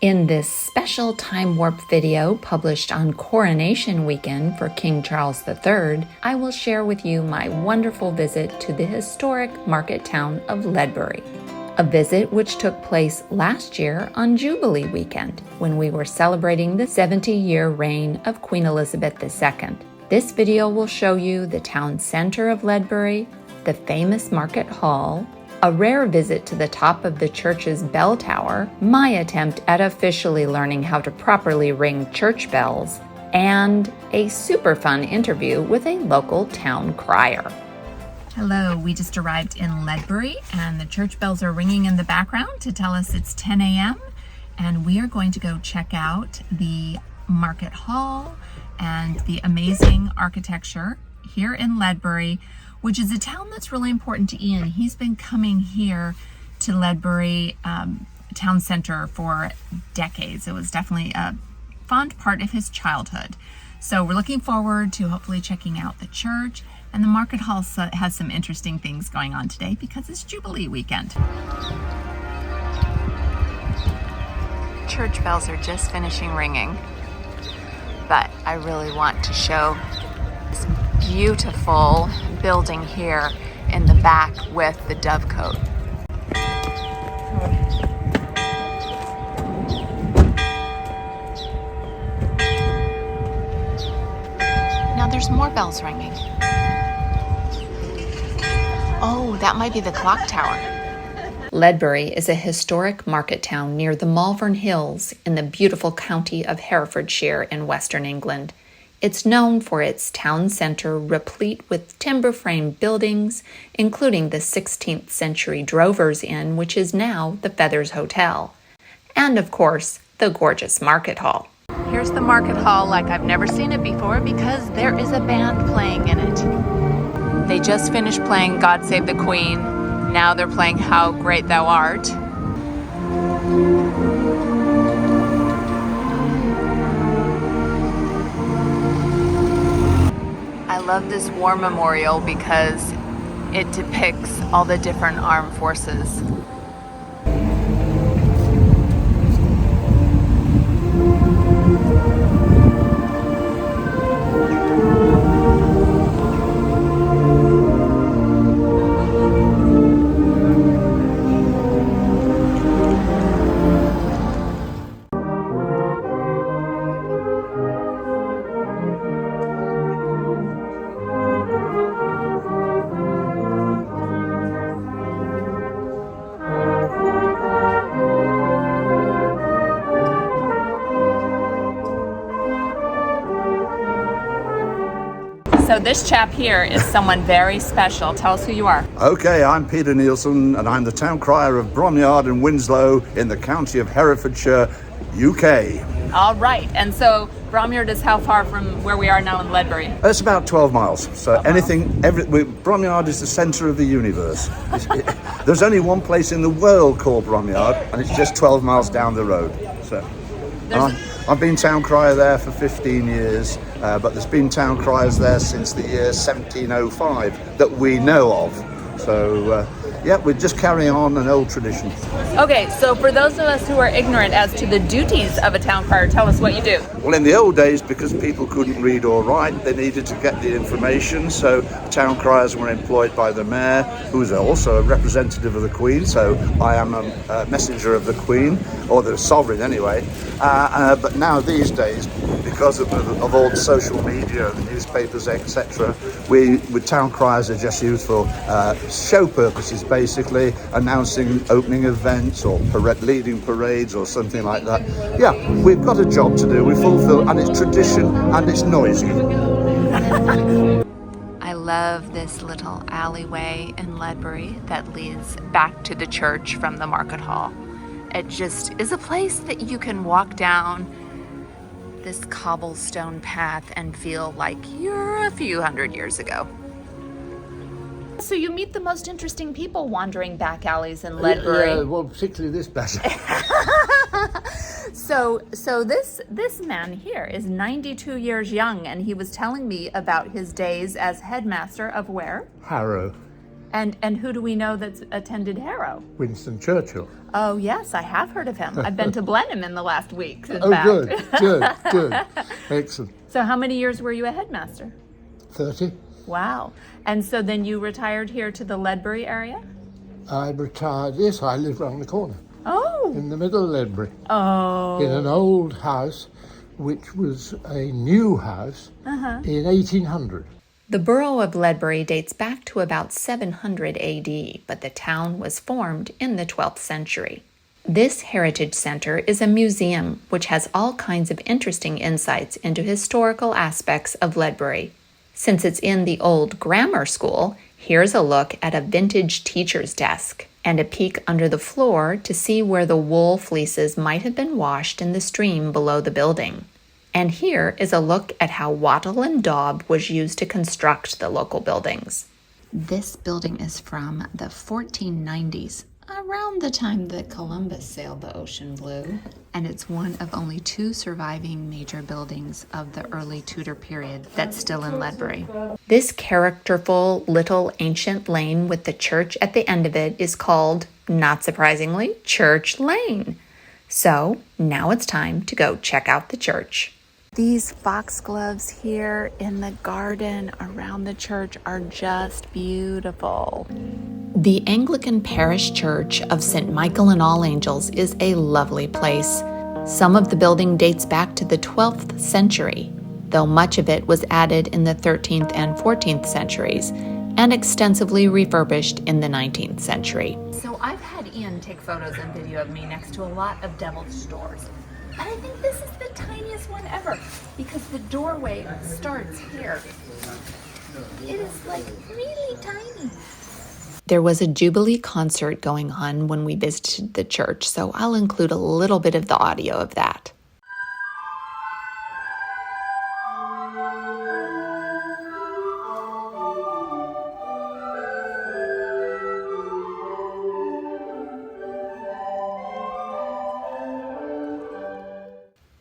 In this special time warp video published on Coronation Weekend for King Charles III, I will share with you my wonderful visit to the historic market town of Ledbury. A visit which took place last year on Jubilee Weekend, when we were celebrating the 70-year reign of Queen Elizabeth II. This video will show you the town center of Ledbury, the famous market hall, a rare visit to the top of the church's bell tower, my attempt at officially learning how to properly ring church bells, and a super fun interview with a local town crier. Hello, we just arrived in Ledbury and the church bells are ringing in the background to tell us it's 10 a.m. and we are going to go check out the market hall and the amazing architecture here in Ledbury, which is a town that's really important to Ian. He's been coming here to Ledbury town center for decades. It was definitely a fond part of his childhood. So we're looking forward to hopefully checking out the church, and the market hall has some interesting things going on today because it's Jubilee Weekend. Church bells are just finishing ringing, but I really want to show this beautiful building here in the back with the dovecote. Now there's more bells ringing. Oh, that might be the clock tower. Ledbury is a historic market town near the Malvern Hills in the beautiful county of Herefordshire in Western England. It's known for its town center replete with timber frame buildings, including the 16th century Drovers Inn, which is now the Feathers Hotel. And of course, the gorgeous market hall. Here's the market hall like I've never seen it before because there is a band playing in it. They just finished playing God Save the Queen. Now they're playing How Great Thou Art. I love this war memorial because it depicts all the different armed forces. So this chap here is someone very special. Tell us who you are. Okay, I'm Peter Nielsen and I'm the town crier of Bromyard and Winslow in the county of Herefordshire, UK. All right, and so Bromyard is how far from where we are now in Ledbury? It's about 12 miles. So Bromyard is the centre of the universe. There's only one place in the world called Bromyard and it's just 12 miles down the road. So I've been town crier there for 15 years, but there's been town criers there since the year 1705 that we know of. So, we're just carrying on an old tradition. Okay, so for those of us who are ignorant as to the duties of a town crier, tell us what you do. Well, in the old days, because people couldn't read or write, they needed to get the information. So town criers were employed by the mayor, who is also a representative of the Queen. So I am a messenger of the Queen, or the sovereign anyway. But now these days, because of all the social media, the newspapers, etc., with town criers are just used for show purposes, basically announcing opening events or leading parades or something like that. Yeah, we've got a job to do. We fulfill, and it's tradition and it's noisy. I love this little alleyway in Ledbury that leads back to the church from the market hall. It just is a place that you can walk down this cobblestone path and feel like you're a few hundred years ago. So you meet the most interesting people wandering back alleys in Ledbury. Yeah, well, particularly this passage. So this man here is 92 years young, and he was telling me about his days as headmaster of where? Harrow. And who do we know that's attended Harrow? Winston Churchill. Oh, yes, I have heard of him. I've been to Blenheim in the last week, in Oh, fact. good. Excellent. So how many years were you a headmaster? 30. Wow. And so then you retired here to the Ledbury area? I retired, yes, I lived around the corner. Oh. In the middle of Ledbury. Oh. In an old house, which was a new house in 1800. The borough of Ledbury dates back to about 700 AD, but the town was formed in the 12th century. This heritage center is a museum which has all kinds of interesting insights into historical aspects of Ledbury. Since it's in the old grammar school, here's a look at a vintage teacher's desk and a peek under the floor to see where the wool fleeces might have been washed in the stream below the building. And here is a look at how wattle and daub was used to construct the local buildings. This building is from the 1490s, around the time that Columbus sailed the ocean blue, and it's one of only 2 surviving major buildings of the early Tudor period that's still in Ledbury. This characterful little ancient lane with the church at the end of it is called, not surprisingly, Church Lane. So now it's time to go check out the church. These foxgloves here in the garden around the church are just beautiful. The Anglican Parish Church of St. Michael and All Angels is a lovely place. Some of the building dates back to the 12th century, though much of it was added in the 13th and 14th centuries and extensively refurbished in the 19th century. So I've had Ian take photos and video of me next to a lot of Devil's stores. And I think this is the tiniest one ever because the doorway starts here. It is like really tiny. There was a Jubilee concert going on when we visited the church, so I'll include a little bit of the audio of that.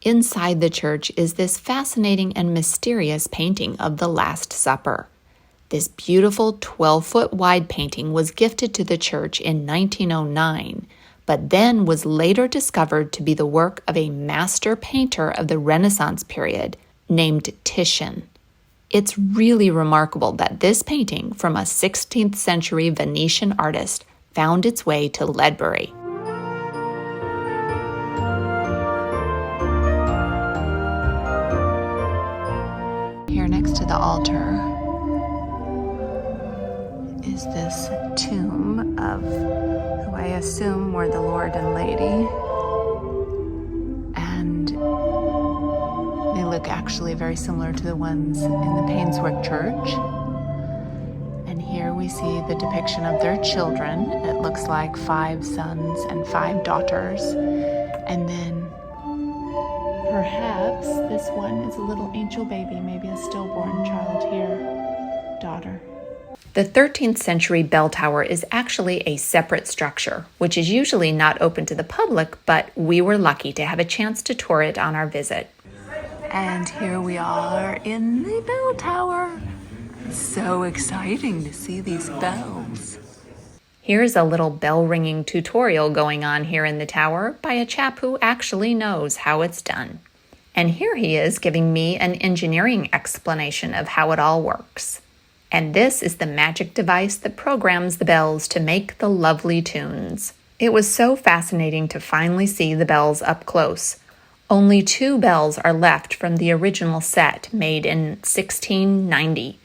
Inside the church is this fascinating and mysterious painting of the Last Supper. This beautiful 12-foot wide painting was gifted to the church in 1909, but then was later discovered to be the work of a master painter of the Renaissance period named Titian. It's really remarkable that this painting from a 16th century Venetian artist found its way to Ledbury. Here next to the altar is this tomb of who I assume were the Lord and Lady. And they look actually very similar to the ones in the Painswick Church. And here we see the depiction of their children. It looks like 5 sons and 5 daughters. And then perhaps this one is a little angel baby, maybe a stillborn child here, daughter. The 13th century bell tower is actually a separate structure, which is usually not open to the public, but we were lucky to have a chance to tour it on our visit. And here we are in the bell tower. So exciting to see these bells. Here's a little bell ringing tutorial going on here in the tower by a chap who actually knows how it's done. And here he is giving me an engineering explanation of how it all works. And this is the magic device that programs the bells to make the lovely tunes. It was so fascinating to finally see the bells up close. Only 2 bells are left from the original set made in 1690.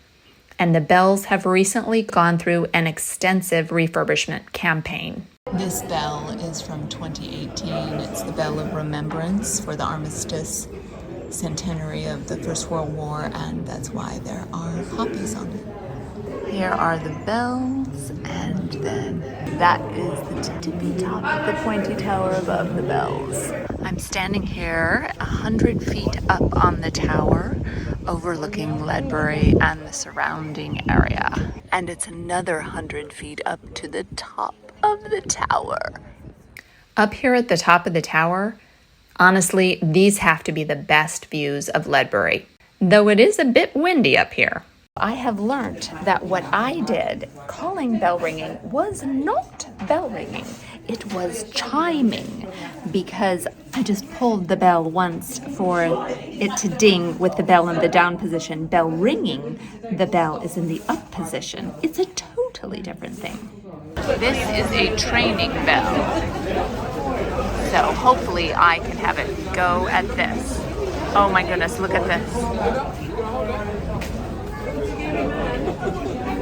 And the bells have recently gone through an extensive refurbishment campaign. This bell is from 2018. It's the Bell of Remembrance for the Armistice centenary of the First World War, and that's why there are poppies on it. Here are the bells, and then that is the tippy top of the pointy tower above the bells. I'm standing here 100 feet up on the tower, overlooking Ledbury and the surrounding area. And it's another 100 feet up to the top of the tower. Up here at the top of the tower, honestly, these have to be the best views of Ledbury, though it is a bit windy up here. I have learnt that what I did, calling bell ringing, was not bell ringing. It was chiming, because I just pulled the bell once for it to ding with the bell in the down position. Bell ringing, the bell is in the up position. It's a totally different thing. This is a training bell, so hopefully I can have it go at this. Oh my goodness, look at this.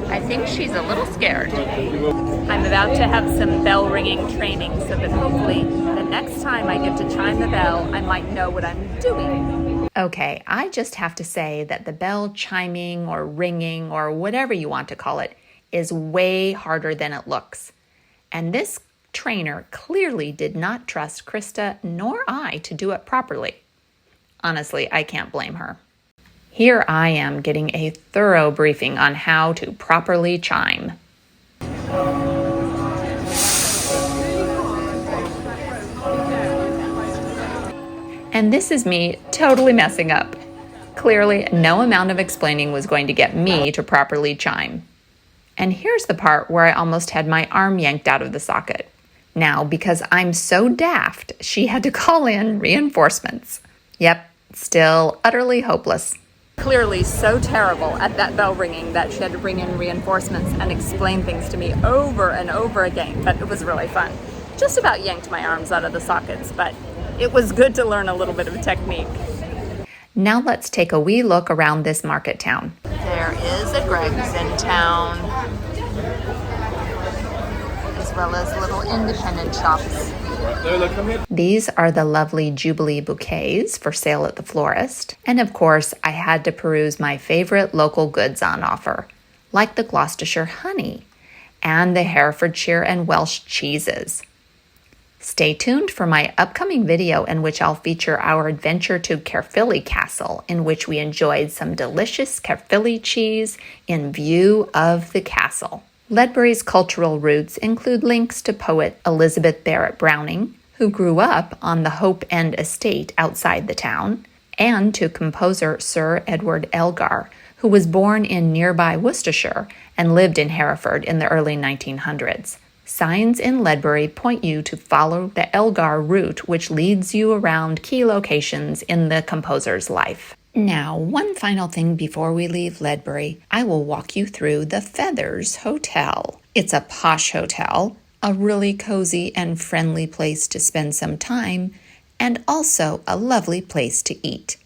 I think she's a little scared. I'm about to have some bell ringing training so that hopefully the next time I get to chime the bell, I might know what I'm doing. Okay, I just have to say that the bell chiming or ringing or whatever you want to call it is way harder than it looks. And this trainer clearly did not trust Krista nor I to do it properly. Honestly, I can't blame her. Here I am getting a thorough briefing on how to properly chime. And this is me totally messing up. Clearly, no amount of explaining was going to get me to properly chime. And here's the part where I almost had my arm yanked out of the socket. Now, because I'm so daft, she had to call in reinforcements. Yep, still utterly hopeless. Clearly so terrible at that bell ringing that she had to bring in reinforcements and explain things to me over and over again, but it was really fun. Just about yanked my arms out of the sockets, but it was good to learn a little bit of technique. Now let's take a wee look around this market town. There is a Greg's in town, as well as little independent shops. These are the lovely Jubilee bouquets for sale at the florist. And of course, I had to peruse my favorite local goods on offer, like the Gloucestershire honey and the Herefordshire and Welsh cheeses. Stay tuned for my upcoming video in which I'll feature our adventure to Caerphilly Castle, in which we enjoyed some delicious Caerphilly cheese in view of the castle. Ledbury's cultural roots include links to poet Elizabeth Barrett Browning, who grew up on the Hope End estate outside the town, and to composer Sir Edward Elgar, who was born in nearby Worcestershire and lived in Hereford in the early 1900s. Signs in Ledbury point you to follow the Elgar route, which leads you around key locations in the composer's life. Now, one final thing before we leave Ledbury, I will walk you through the Feathers Hotel. It's a posh hotel, a really cozy and friendly place to spend some time, and also a lovely place to eat.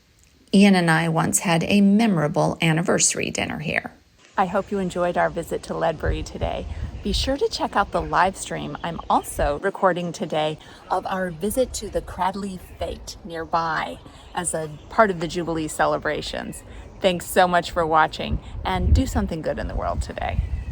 Ian and I once had a memorable anniversary dinner here. I hope you enjoyed our visit to Ledbury today. Be sure to check out the live stream I'm also recording today of our visit to the Cradley Fete nearby as a part of the Jubilee celebrations. Thanks so much for watching, and do something good in the world today.